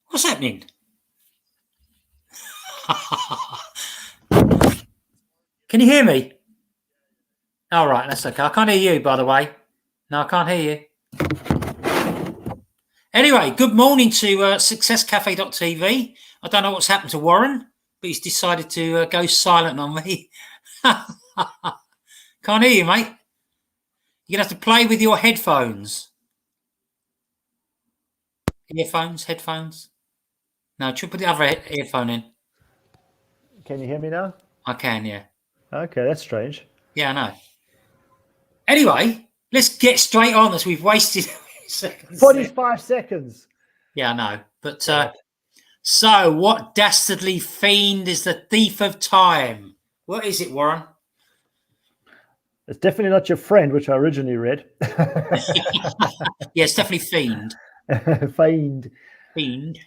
What's happening? Can you hear me? All right, that's okay. I can't hear you, by the way. No, I can't hear you. Anyway, good morning to successcafe.tv. I don't know what's happened to Warren, but he's decided to go silent on me. Can't hear you, mate. You're going to have to play with your headphones. Earphones, headphones. No, put the other earphone in. Can you hear me now? I can, yeah. Okay, that's strange. Yeah, I know. Anyway, let's get straight on as we've wasted seconds. 45 seconds. Yeah, I know. But so what dastardly fiend is the thief of time? What is it, Warren? It's definitely not your friend, which I originally read. Yeah, it's definitely fiend. Fiend. Fiend.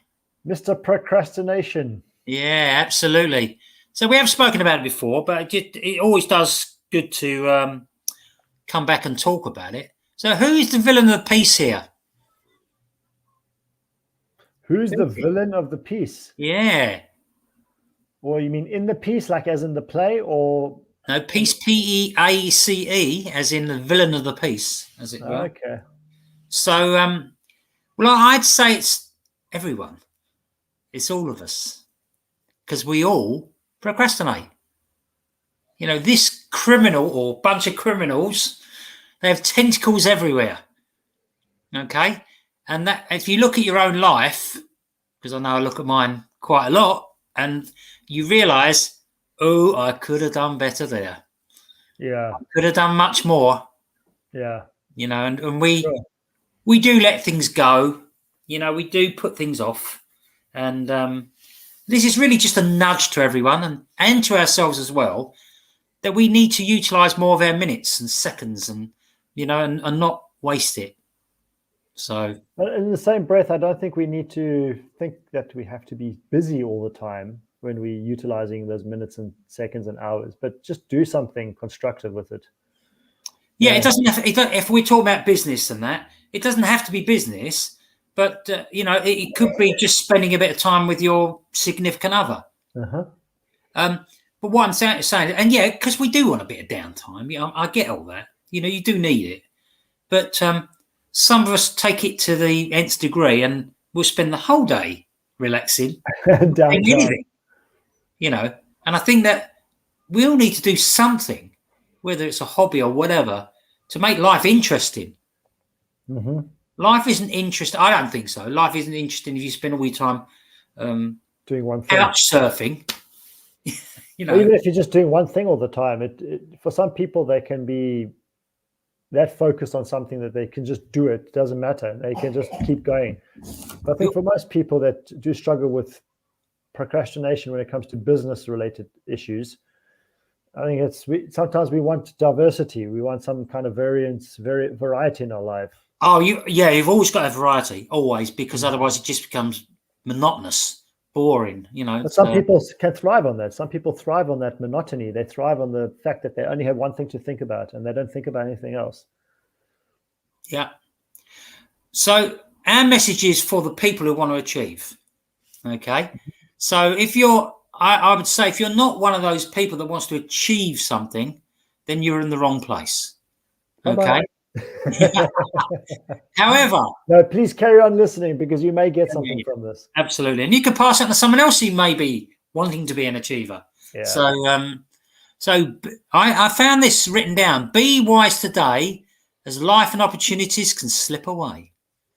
Mr. Procrastination. Yeah, absolutely. So we have spoken about it before, but it always does good to come back and talk about it. So who is the villain of the piece here? Who's the villain of the piece? Yeah. Or you mean in the piece, like as in the play, or? No, piece, P-E-A-C-E, as in the villain of the piece, as it were. Okay. So, well, I'd say it's everyone. It's all of us. Because we all procrastinate. You know, this criminal or bunch of criminals, they have tentacles everywhere. Okay? And that, if you look at your own life, because I know I look at mine quite a lot, and you realise, oh, I could have done better there. Yeah. I could have done much more. Yeah. You know, and we do let things go. You know, we do put things off. And this is really just a nudge to everyone and to ourselves as well, that we need to utilise more of our minutes and seconds and, you know, and not waste it. So, but in the same breath, I don't think we need to think that we have to be busy all the time when we're utilizing those minutes and seconds and hours, but just do something constructive with it. Yeah, it doesn't have, if we're talking about business and that, it doesn't have to be business, but, you know, it could be just spending a bit of time with your significant other. But what I'm saying, and yeah, because we do want a bit of downtime. You know, I get all that. You know, you do need it. But some of us take it to the nth degree and we'll spend the whole day relaxing. Anything, you know, and I think that we all need to do something, whether it's a hobby or whatever, to make life interesting. Life isn't interesting. I don't think so. Life isn't interesting if you spend all your time doing one thing. Couch surfing. You know, even if you're just doing one thing all the time, for some people they can be that focused on something that they can just do it. Doesn't matter. They can just keep going. But I think for most people that do struggle with procrastination when it comes to business-related issues, I think sometimes we want diversity. We want some kind of variety in our life. Oh, you've always got a variety, always, because otherwise it just becomes monotonous, boring, you know. But some people can thrive on that. Some people thrive on that monotony. They thrive on the fact that they only have one thing to think about and they don't think about anything else. Yeah. So our message is for the people who want to achieve. Okay. So I would say if you're not one of those people that wants to achieve something, then you're in the wrong place. Okay. However, no, please carry on listening because you may get something from this. Absolutely, and you can pass it on to someone else who may be wanting to be an achiever. Yeah. So I found this written down: be wise today, as life and opportunities can slip away.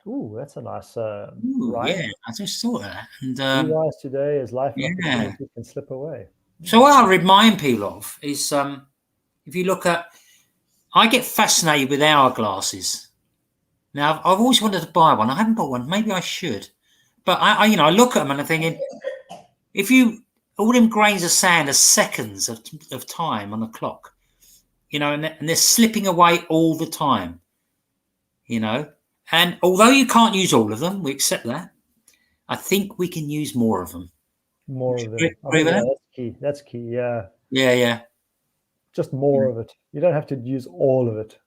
Ooh, that's a nice rhyme. Yeah, I just thought of that. And be wise today, as life and opportunities can slip away. So what I remind people of is, if you look at, I get fascinated with hourglasses. Now, I've always wanted to buy one. I haven't got one. Maybe I should. But I look at them and I'm thinking, if all them grains of sand are seconds of time on the clock, you know, and they're slipping away all the time, you know. And although you can't use all of them, we accept that. I think we can use more of them. More of them. That's key. Yeah. Yeah. Just more of it. You don't have to use all of it.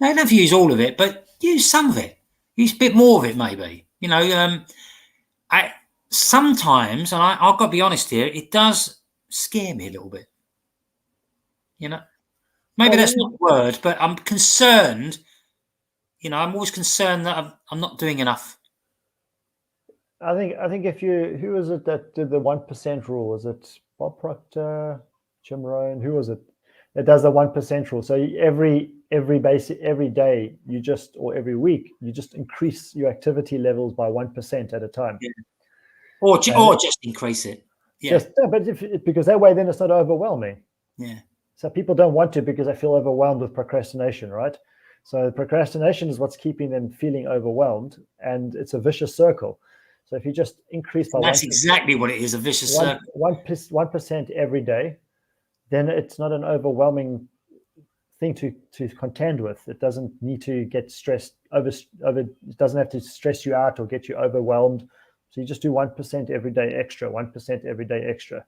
No, you don't have to use all of it, but use some of it. Use a bit more of it, maybe. You know, sometimes, and I've got to be honest here, it does scare me a little bit. You know, maybe that's not the word, but I'm concerned. You know, I'm always concerned that I'm not doing enough. I think if you, who was it that did the 1% rule? Was it Bob Proctor, Jim Rohn? Who was it that does the 1% rule? So every day you just, or every week you just increase your activity levels by 1% at a time. Yeah. Or just increase it. Yeah. But because that way then it's not overwhelming. Yeah. So people don't want to because they feel overwhelmed with procrastination, right? So procrastination is what's keeping them feeling overwhelmed, and it's a vicious circle. So if you just increase by that's exactly what it is, a vicious circle. 1% every day, then it's not an overwhelming thing to contend with. It doesn't need to get stressed over. It doesn't have to stress you out or get you overwhelmed. So you just do 1% every day extra, 1% every day extra.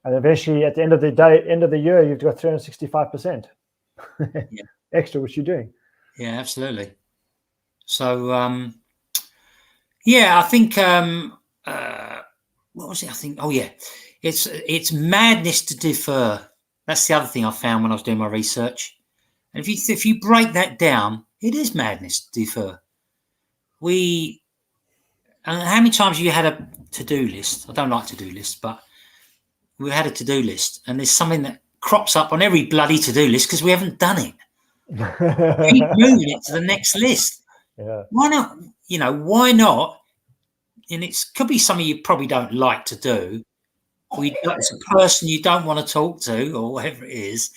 And eventually at the end of the year, you've got 365% extra, which you're doing. Yeah, absolutely. So, yeah, I think, what was it? I think, oh yeah, it's madness to defer. That's the other thing I found when I was doing my research. And if you break that down, it is madness to defer. And how many times have you had a to-do list? I don't like to-do lists, but we had a to-do list, and there's something that crops up on every bloody to-do list because we haven't done it. Keep moving it to the next list. Yeah. Why not? You know, why not? And it could be something you probably don't like to do. It's a person you don't want to talk to, or whatever it is.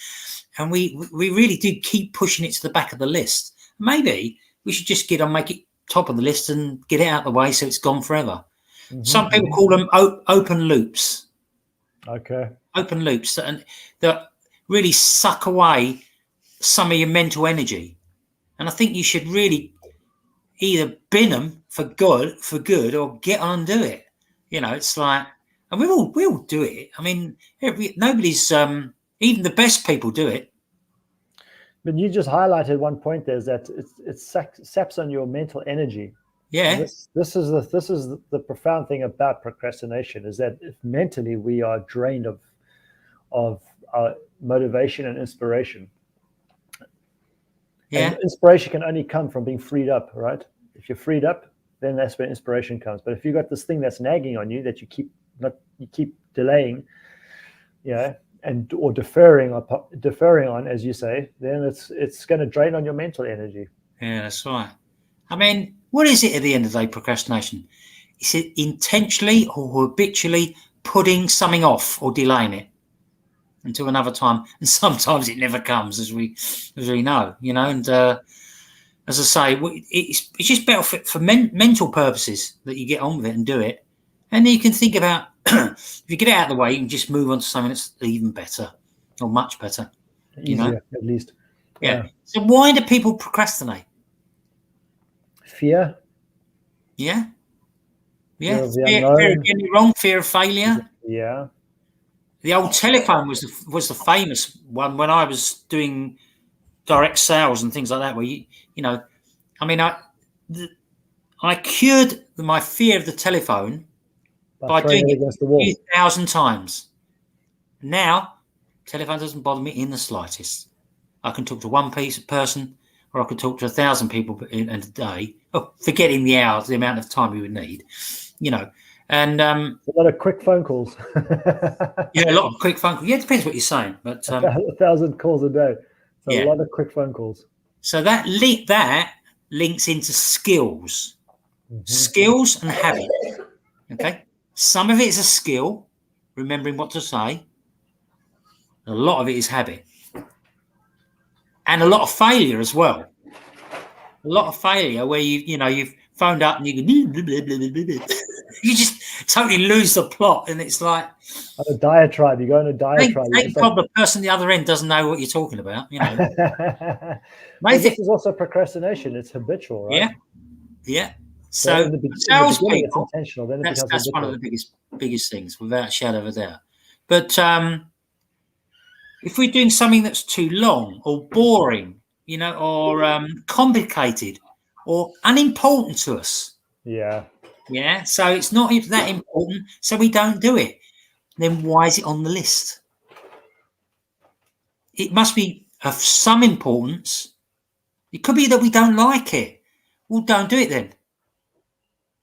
And we really do keep pushing it to the back of the list. Maybe we should just make it top of the list and get it out of the way so it's gone forever. Mm-hmm. Some people call them open loops. Okay. Open loops that really suck away some of your mental energy. And I think you should really either bin them for good or get on and do it. You know, it's like, and we all do it. I mean, nobody's, even the best people do it. But you just highlighted one point there, is that it saps on your mental energy. Yeah. This is the profound thing about procrastination, is that if mentally we are drained of motivation and inspiration. Yeah. And inspiration can only come from being freed up, right? If you're freed up, then that's where inspiration comes. But if you've got this thing that's nagging on you that you keep delaying, or deferring on, as you say, then it's going to drain on your mental energy. Yeah, that's right. I mean, what is it at the end of the day, procrastination? Is it intentionally or habitually putting something off or delaying it until another time? And sometimes it never comes, as we know, you know. And as I say, it's just better for mental purposes that you get on with it and do it. And then you can think about, if you get it out of the way, you can just move on to something that's even better or much better. Easier, at least. Yeah. So why do people procrastinate? Fear. Yeah. Fear of the Fear of getting it wrong, fear of failure. Yeah. The old telephone was the famous one when I was doing direct sales and things like that, where you know, I mean, I cured my fear of the telephone by doing it against the wall 1,000 times. Now, telephone doesn't bother me in the slightest. I can talk to one person, or I could talk to 1,000 people in a day. Oh, forgetting the hours, the amount of time you would need, you know. And a lot of quick phone calls. Yeah, a lot of quick phone calls. Yeah, it depends what you're saying, but 1,000 calls a day. So a lot of quick phone calls. So that links into skills, skills and habits. Okay, some of it is a skill, remembering what to say. A lot of it is habit, and a lot of failure as well. A lot of failure where you've phoned up and you go, you just totally lose the plot, and it's like a diatribe. You go on a diatribe. Thank God the person on the other end doesn't know what you're talking about. You know, this is also procrastination. It's habitual, right? Yeah. So salespeople, it's intentional. Then that's one of the biggest things, without a shadow of a doubt. But if we're doing something that's too long or boring, you know, or complicated or unimportant to us, Yeah, so it's not that important, so we don't do it. Then why is it on the list? It must be of some importance. It could be that we don't like it. Well, don't do it then.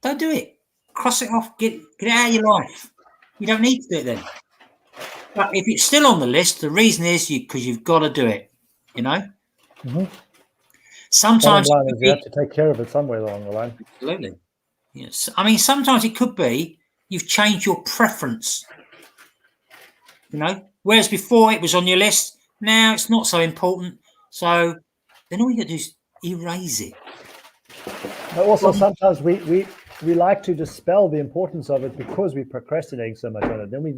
Don't do it. Cross it off. Get it out of your life. You don't need to do it then. But if it's still on the list, the reason is because you've got to do it. You know. Mm-hmm. Sometimes Bottom line is you have to take care of it somewhere along the line. Absolutely. Yes. I mean, sometimes it could be you've changed your preference. You know, whereas before it was on your list, now it's not so important. So then all you got to do is erase it. But also sometimes we like to dispel the importance of it because we're procrastinating so much on it. Then we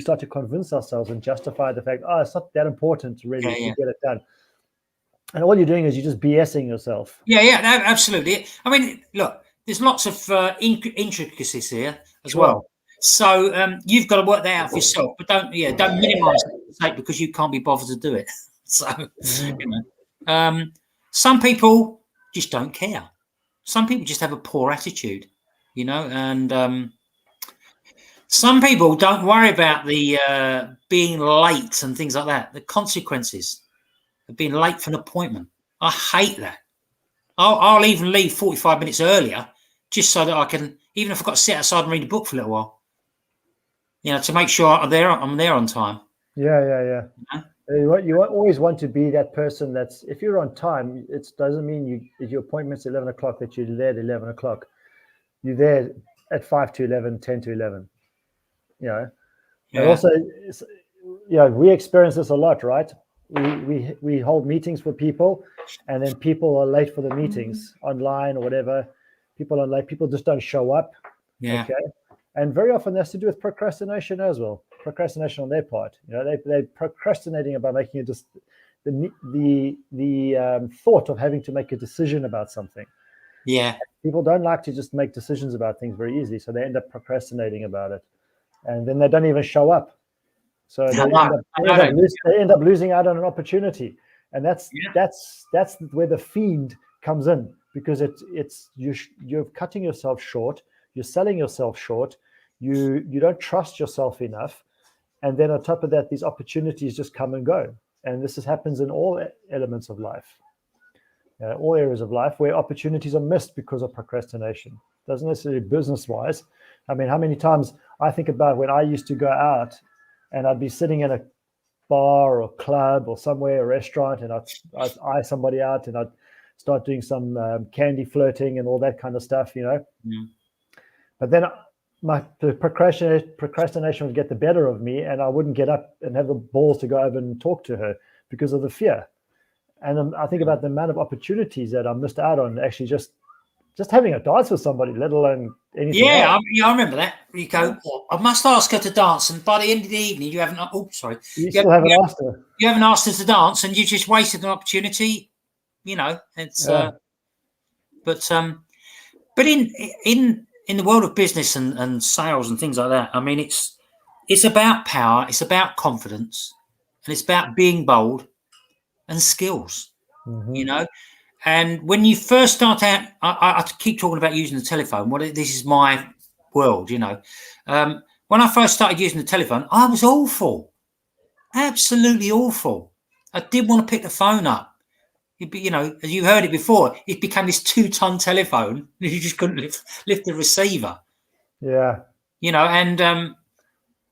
start to convince ourselves and justify the fact, it's not that important really to get it done. And all you're doing is you're just BSing yourself. Yeah, absolutely. I mean, look, there's lots of intricacies here as well. So you've got to work that out for yourself, but don't minimise it because you can't be bothered to do it. So you know, some people just don't care. Some people just have a poor attitude, you know, and some people don't worry about the being late and things like that. The consequences of being late for an appointment. I hate that. I'll even leave 45 minutes earlier just so that I can, even if I've got to sit outside and read a book for a little while, you know, to make sure I'm there on time. Yeah. You always want to be that person that's, if you're on time, it doesn't mean your appointment's 11 o'clock that you're there at 11 o'clock. You're there at 5 to 11, 10 to 11. You know, and also, we experience this a lot, right? We hold meetings for people, and then people are late for the meetings online or whatever. People are late. People just don't show up. Yeah. Okay. And very often that's to do with procrastination as well. Procrastination on their part. You know, they're procrastinating about making just the thought of having to make a decision about something. Yeah. People don't like to just make decisions about things very easily, so they end up procrastinating about it, and then they don't even show up. So they end up losing out on an opportunity, and that's where the fiend comes in, because you're cutting yourself short, you're selling yourself short, you don't trust yourself enough, and then on top of that, these opportunities just come and go, and this happens in all elements of life, all areas of life where opportunities are missed because of procrastination. Doesn't necessarily business-wise. I mean, how many times I think about when I used to go out and I'd be sitting in a bar or club or somewhere, a restaurant, and I'd eye somebody out and I'd start doing some candy flirting and all that kind of stuff, you know. Mm. But then the procrastination would get the better of me, and I wouldn't get up and have the balls to go over and talk to her because of the fear. And I think about the amount of opportunities that I missed out on actually just having a dance with somebody, let alone anything else. I remember that. You go, I must ask her to dance, and by the end of the evening, you haven't. You still haven't asked her. You haven't asked her to dance, and you just wasted an opportunity. You know, it's. But in the world of business and sales and things like that, I mean, it's about power, it's about confidence, and it's about being bold and skills. Mm-hmm. You know. And when you first start out, I keep talking about using the telephone. This is my world, you know. When I first started using the telephone, I was awful, absolutely awful. I didn't want to pick the phone up. You know, as you heard it before, it became this 2-ton telephone. You just couldn't lift the receiver. Yeah. You know, and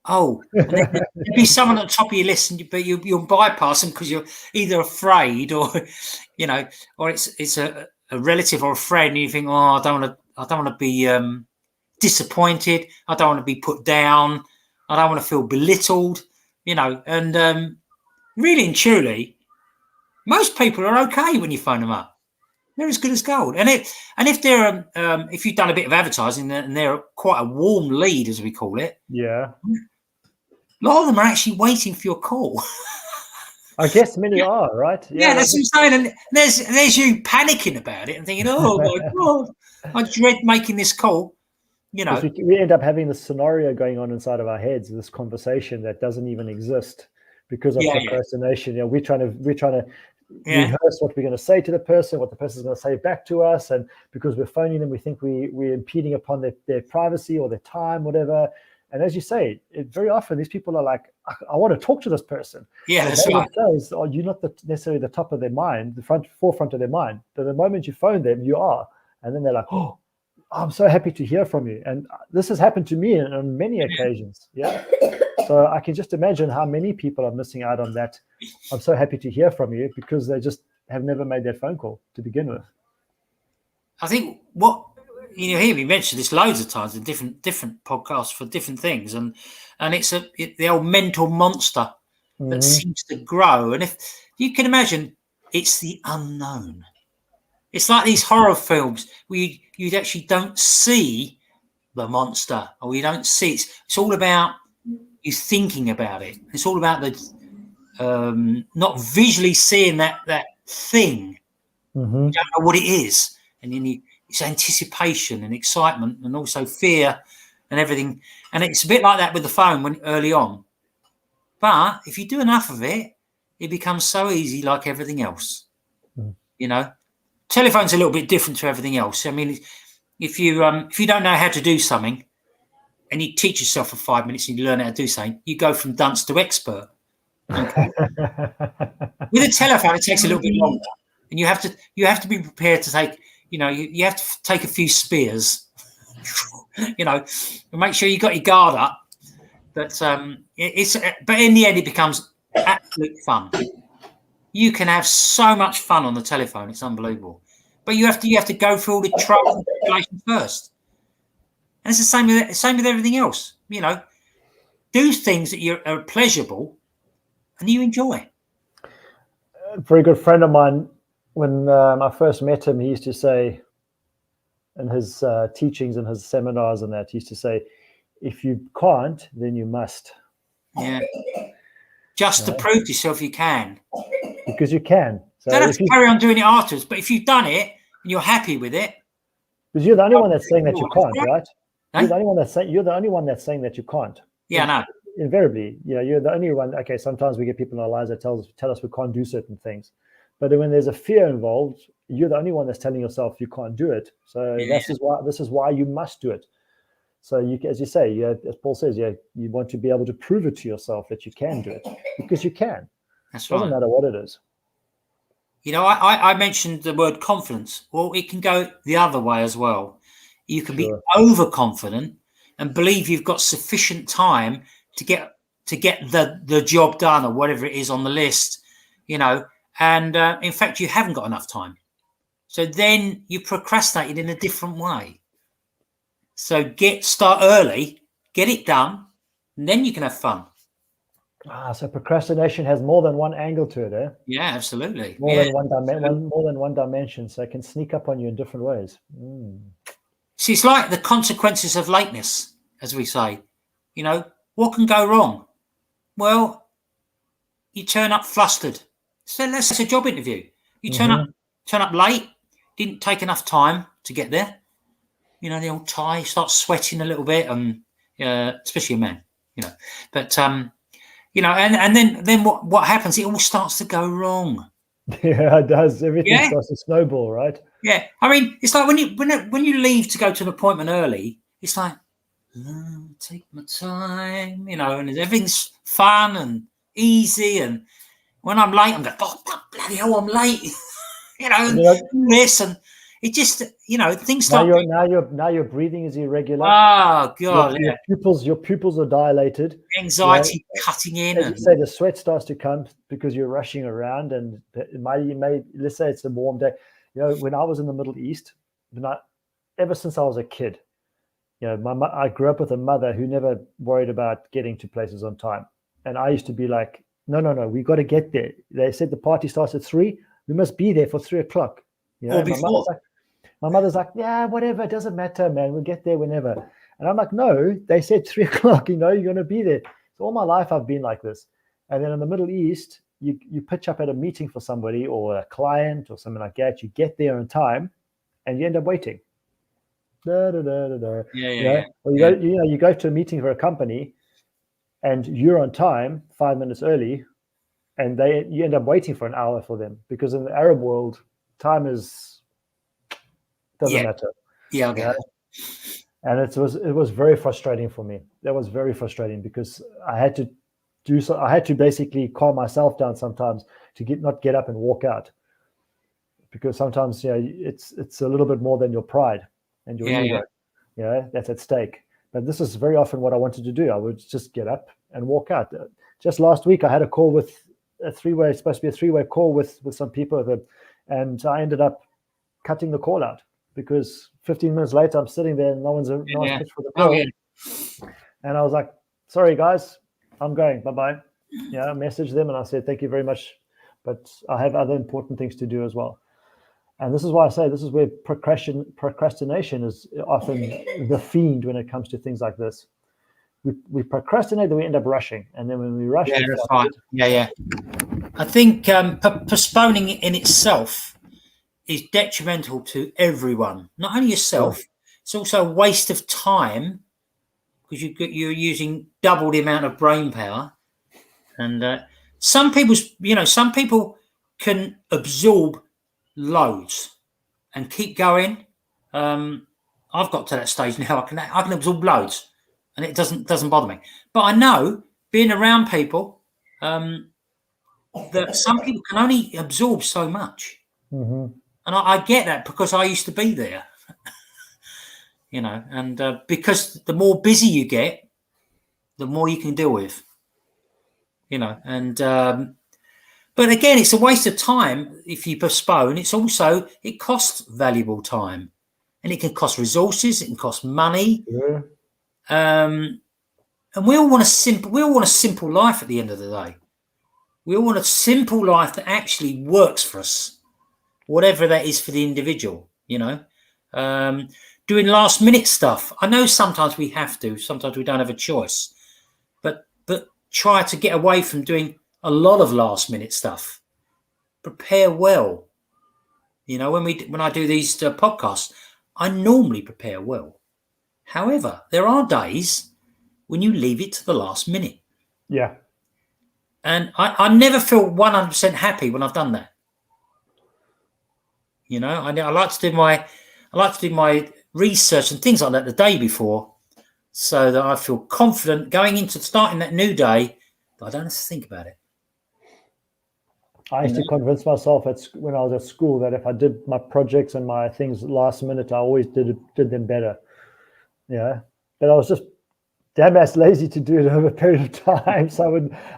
there'd be someone at the top of your list, but you'll bypass them because you're either afraid or, you know, or it's a relative or a friend, and you think, I don't want to be disappointed. I don't want to be put down. I don't want to feel belittled, you know. And really and truly, most people are okay when you phone them up. They're as good as gold. And if they're if you've done a bit of advertising and they're quite a warm lead, as we call it, yeah. A lot of them are actually waiting for your call. I guess many are, right? Yeah, that's what I'm saying. And there's you panicking about it and thinking, oh my God, I dread making this call. You know, we end up having this scenario going on inside of our heads, this conversation that doesn't even exist because of procrastination. You know, we're trying to rehearse what we're going to say to the person, what the person's going to say back to us, and because we're phoning them, we think we're impeding upon their privacy or their time, whatever. And as you say, very often these people are like, I want to talk to this person. Yeah, and that's right. Themselves, you're not necessarily the top of their mind, the forefront of their mind. But the moment you phone them, you are. And then they're like, oh, I'm so happy to hear from you. And this has happened to me on many occasions. Yeah. So I can just imagine how many people are missing out on that. I'm so happy to hear from you, because they just have never made that phone call to begin with. I think what you hear me mention this loads of times in different podcasts for different things, and it's the old mental monster that seems to grow. And if you can imagine, it's the unknown. It's like these horror films where you actually don't see the monster, or you don't see it. It's all about you thinking about it. It's all about the not visually seeing that thing. You don't know what it is, and then it's anticipation and excitement, and also fear and everything. And it's a bit like that with the phone when early on. But if you do enough of it, it becomes so easy, like everything else. Telephone's a little bit different to everything else. I mean, if you don't know how to do something, and you teach yourself for 5 minutes and you learn how to do something, you go from dunce to expert. Okay? With a telephone, it takes a little bit longer, and you have to be prepared to take. You have to take a few spears. And make sure you got your guard up. But but in the end, it becomes absolute fun. You can have so much fun on the telephone; it's unbelievable. But you have to go through all the trouble and tribulations first. And it's the same with everything else. Do things that are pleasurable and you enjoy. A very good friend of mine, when I first met him, he used to say, in his teachings and his seminars and that, he used to say, if you can't, then you must. Yeah. Just to prove to yourself you can. Because you can. So you don't have to carry on doing it afterwards, but if you've done it and you're happy with it. Because you're the only one that's saying that you can't, right? Eh? You're the only one that's saying that you can't. Yeah, I know. Invariably, you're the only one. Okay, sometimes we get people in our lives that tell us we can't do certain things, but when there's a fear involved, you're the only one that's telling yourself you can't do it. So this is why you must do it. So as you say, as Paul says, you want to be able to prove it to yourself that you can do it, because you can. That's right. Doesn't matter what it is. I mentioned the word confidence. Well, it can go the other way as well. You can be overconfident and believe you've got sufficient time to get the job done, or whatever it is on the list, and in fact you haven't got enough time. So then you procrastinated in a different way. So start early, get it done, and then you can have fun. So procrastination has more than one angle to it, eh? Yeah, absolutely. More than one dimension, so it can sneak up on you in different ways. See, it's like the consequences of lateness, as we say. What can go wrong? Well, you turn up flustered. So let's say a job interview. You turn up late, didn't take enough time to get there. The old tie, starts sweating a little bit, and especially a man. But and then what happens? It all starts to go wrong. Yeah, it does. Everything starts to snowball, right? Yeah, I mean, it's like when you leave to go to an appointment early, it's like, take my time, and everything's fun and easy. And when I'm late, I'm going, oh, bloody hell, I'm late. This, and it just, things start. Now your breathing is irregular. Oh God, your pupils are dilated. Anxiety cutting in. As you say, the sweat starts to come because you're rushing around, and let's say it's a warm day. When I was in the Middle East, ever since I was a kid, I grew up with a mother who never worried about getting to places on time. And I used to be like, no, we got to get there. They said the party starts at 3:00. We must be there for 3:00. Or before. My mother's like, yeah, whatever, it doesn't matter, man. We'll get there whenever. And I'm like, no, they said 3:00. You're going to be there. So all my life I've been like this. And then in the Middle East, you pitch up at a meeting for somebody or a client or something like that. You get there on time, and you end up waiting. Or you go to a meeting for a company, and you're on time 5 minutes early, and you end up waiting for an hour for them, because in the Arab world, time doesn't matter. Yeah, okay. And it was very frustrating for me. That was very frustrating, because I had to basically calm myself down sometimes to not get up and walk out, because sometimes it's a little bit more than your pride and your ego, that's at stake. But this is very often what I wanted to do. I would just get up and walk out. Just last week, I had a call with supposed to be a three-way call with some people, and I ended up cutting the call out, because 15 minutes later, I'm sitting there and no one's pitched for the call. And I was like, sorry, guys, I'm going. Bye-bye. I messaged them and I said, thank you very much, but I have other important things to do as well. And this is why I say this is where procrastination is often the fiend when it comes to things like this. We procrastinate, then we end up rushing. And then when we rush... Yeah, that's right. Yeah. I think postponing it in itself is detrimental to everyone, not only yourself. Sure. It's also a waste of time, because you're using double the amount of brain power. And some people can absorb loads and keep going. I've got to that stage now. I can absorb loads, and it doesn't bother me. But I know, being around people, that some people can only absorb so much. Mm-hmm. And I get that, because I used to be there, and because the more busy you get, the more you can deal with, and but again, it's a waste of time if you postpone. It costs valuable time, and it can cost resources, it can cost money. Yeah. And we all want a simple life at the end of the day. We all want a simple life that actually works for us, whatever that is for the individual, doing last minute stuff. I know sometimes we have to, sometimes we don't have a choice, but try to get away from doing a lot of last minute stuff. Prepare well. When I do these podcasts, I normally prepare well. However, there are days when you leave it to the last minute. Yeah. And I never feel 100% happy when I've done that. I like to do my research and things like that the day before, so that I feel confident going into starting that new day, that I don't have to think about it. I used to convince myself when I was at school that if I did my projects and my things last minute, I always did them better. Yeah, but I was just damn ass lazy to do it over a period of time. So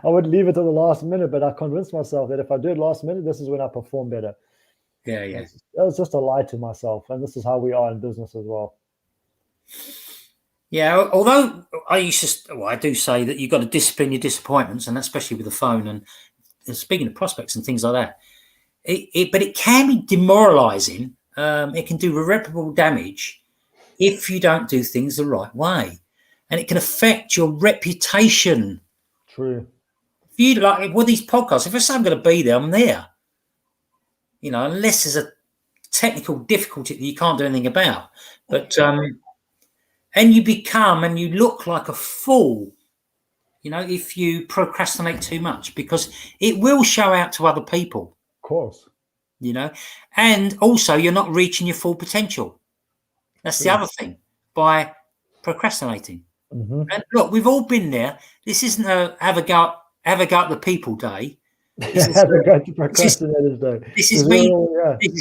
I would leave it to the last minute. But I convinced myself that if I do it last minute, this is when I perform better. Yeah. That was just a lie to myself, and this is how we are in business as well. Yeah, although I do say that you've got to discipline your disappointments, and especially with the phone and speaking of prospects and things like that. But it can be demoralising. It can do irreparable damage if you don't do things the right way, and it can affect your reputation. True. If you with these podcasts, if I say I'm going to be there, I'm there. Unless there's a technical difficulty that you can't do anything about. But and you look like a fool, if you procrastinate too much, because it will show out to other people. Of course. And also you're not reaching your full potential. That's the other thing, by procrastinating. Mm-hmm. And look, we've all been there. This isn't a have a go at the people day. This is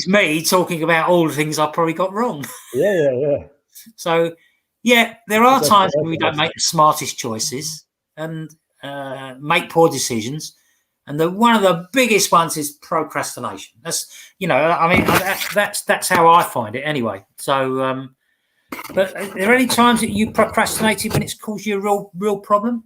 me talking about all the things I probably got wrong. Yeah. So, there are times when we don't make the smartest choices and make poor decisions. And one of the biggest ones is procrastination. That's that's how I find it anyway. So, but are there any times that you procrastinated when it's caused you a real problem?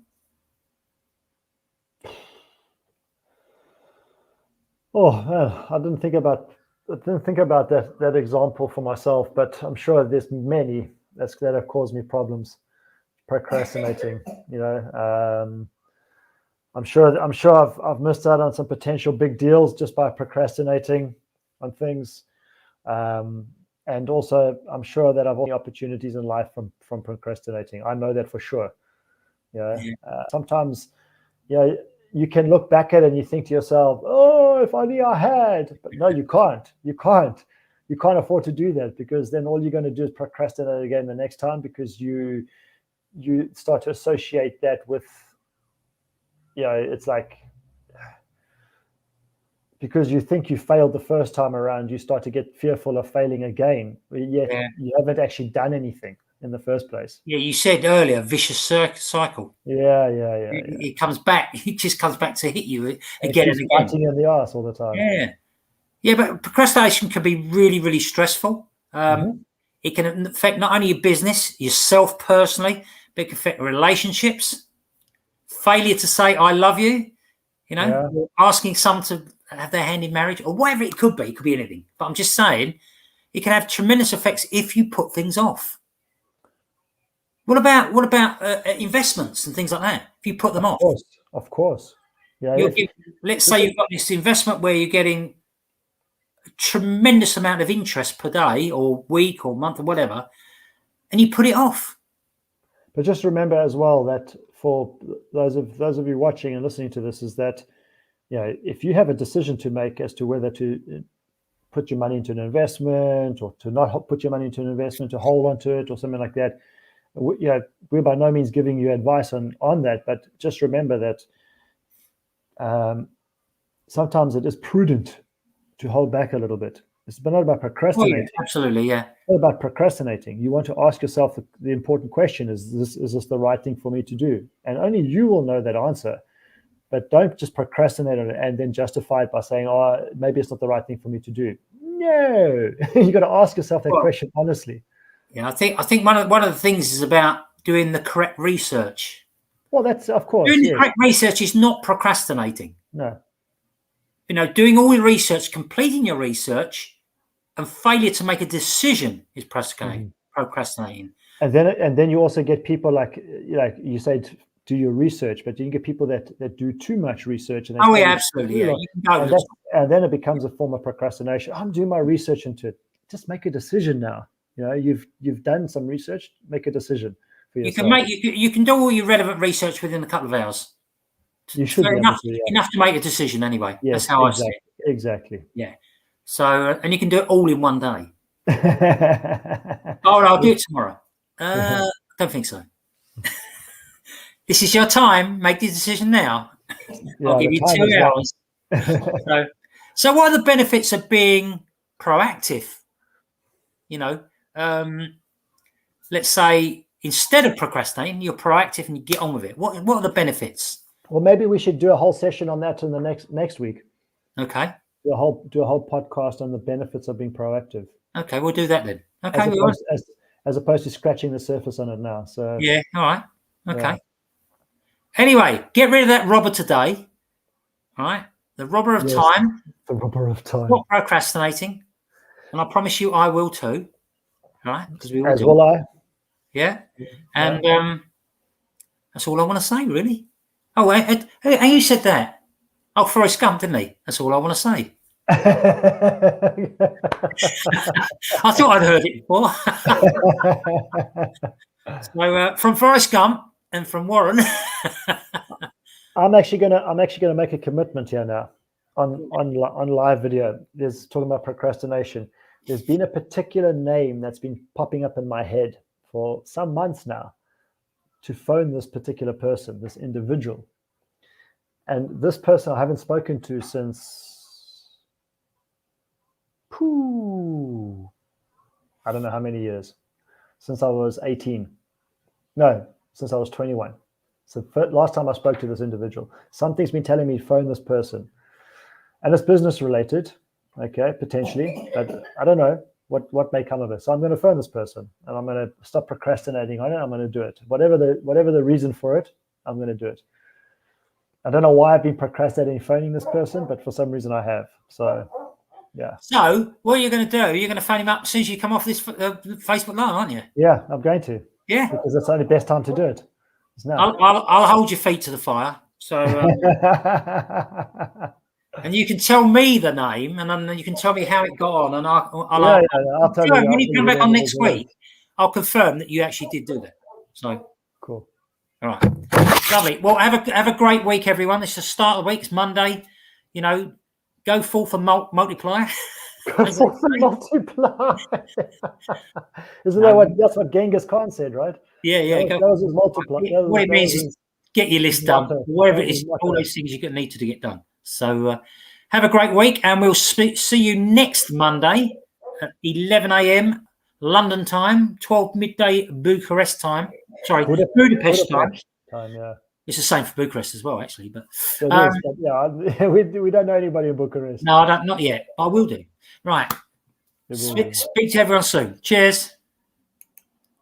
Oh man, I didn't think about that example for myself, but I'm sure there's many that have caused me problems. Procrastinating, I'm sure I've missed out on some potential big deals just by procrastinating on things, and also I'm sure that I've only opportunities in life from procrastinating. I know that for sure. Sometimes, you can look back at it and you think to yourself, oh, if only I had. But no, you can't. You can't afford to do that, because then all you're going to do is procrastinate again the next time, because you start to associate that with, it's like, because you think you failed the first time around, you start to get fearful of failing again, yet you haven't actually done anything in the first place. Yeah, you said earlier, vicious cycle. Yeah. It comes back. It just comes back to hit you again and again. Biting you in the ass all the time. Yeah, but procrastination can be really, really stressful. It can affect not only your business, yourself personally, but it can affect relationships. Failure to say "I love you," or asking someone to have their hand in marriage, or whatever it could be. It could be anything. But I'm just saying, it can have tremendous effects if you put things off. What about investments and things like that? If you put them off, of course. Yeah. Let's say you've got this investment where you're getting a tremendous amount of interest per day, or week, or month, or whatever, and you put it off. But just remember as well that for those of you watching and listening to this, is that if you have a decision to make as to whether to put your money into an investment or to not put your money into an investment, to hold on to it or something like that, we're by no means giving you advice on that, but just remember that sometimes it is prudent to hold back a little bit. It's not about procrastinating. Absolutely, yeah. It's not about procrastinating. You want to ask yourself the important question: is this the right thing for me to do? And only you will know that answer. But don't just procrastinate on it and then justify it by saying, "Oh, maybe it's not the right thing for me to do." No, you got to ask yourself that question honestly. Yeah, I think one of the things is about doing the correct research. Well, that's of course. Doing the correct research is not procrastinating. No. Doing all your research, completing your research, and failure to make a decision is procrastinating. And then you also get people like you say, do your research, but you can get people that do too much research. And absolutely, yeah. And then it becomes a form of procrastination. I'm doing my research into it. Just make a decision now. You've done some research. Make a decision for yourself. You can do all your relevant research within a couple of hours. You should be enough to make a decision anyway. Yes, that's how exactly, I see it. Exactly. Yeah. So, and you can do it all in one day. I'll do it tomorrow. Don't think so. This is your time. Make the decision now. I'll give you 2 hours. So what are the benefits of being proactive? Let's say instead of procrastinating, you're proactive and you get on with it. What are the benefits? Well, maybe we should do a whole session on that in the next week. Okay. Do a whole podcast on the benefits of being proactive. Okay, we'll do that then. Okay. As opposed to scratching the surface on it now. So yeah, all right. Okay. Yeah. Anyway, get rid of that robber today. All right. The robber of time. The robber of time. Not procrastinating. And I promise you I will too. All right. Because we all As will I. Yeah. And that's all I want to say, really. Oh, and you said that. Oh, Forrest Gump, didn't he? That's all I want to say. I thought I'd heard it before. So from Forrest Gump and from Warren, I'm actually gonna make a commitment here now on live video. There's talking about procrastination. There's been a particular name that's been popping up in my head for some months now, to phone this particular person, this individual. And this person I haven't spoken to since, I don't know how many years, since I was 18. No, since I was 21. So last time I spoke to this individual, something's been telling me phone this person. And it's business related, okay, potentially, but I don't know what may come of it. So I'm going to phone this person and I'm going to stop procrastinating on it. I'm going to do it. Whatever the reason for it, I'm going to do it. I don't know why I've been procrastinating phoning this person, but for some reason I have. So, yeah. So what are you going to do? You're going to phone him up as soon as you come off this Facebook Live, aren't you? Yeah, I'm going to. Yeah. Because it's the only best time to do it. It's now. I'll hold your feet to the fire. So, and you can tell me the name, and then you can tell me how it got on, and I'll tell you. When you come back on next week, I'll confirm that you actually did do that. So cool. All right. Lovely. Well, have a great week, everyone. It's the start of the week. It's Monday. You know, go forth and multiply. Go forth and multiply. Isn't that's what Genghis Khan said, right? Yeah. That was his multiply. What it means is get your list done. Whatever it is, all those things you need to get done. So have a great week, and we'll see you next Monday at 11 a.m. London time, 12 midday Bucharest time. Sorry, Budapest time. Yeah, it's the same for Bucharest as well, actually. But, yeah, we don't know anybody in Bucharest. No, I don't. Not yet. I will do. Right. Speak to everyone soon. Cheers.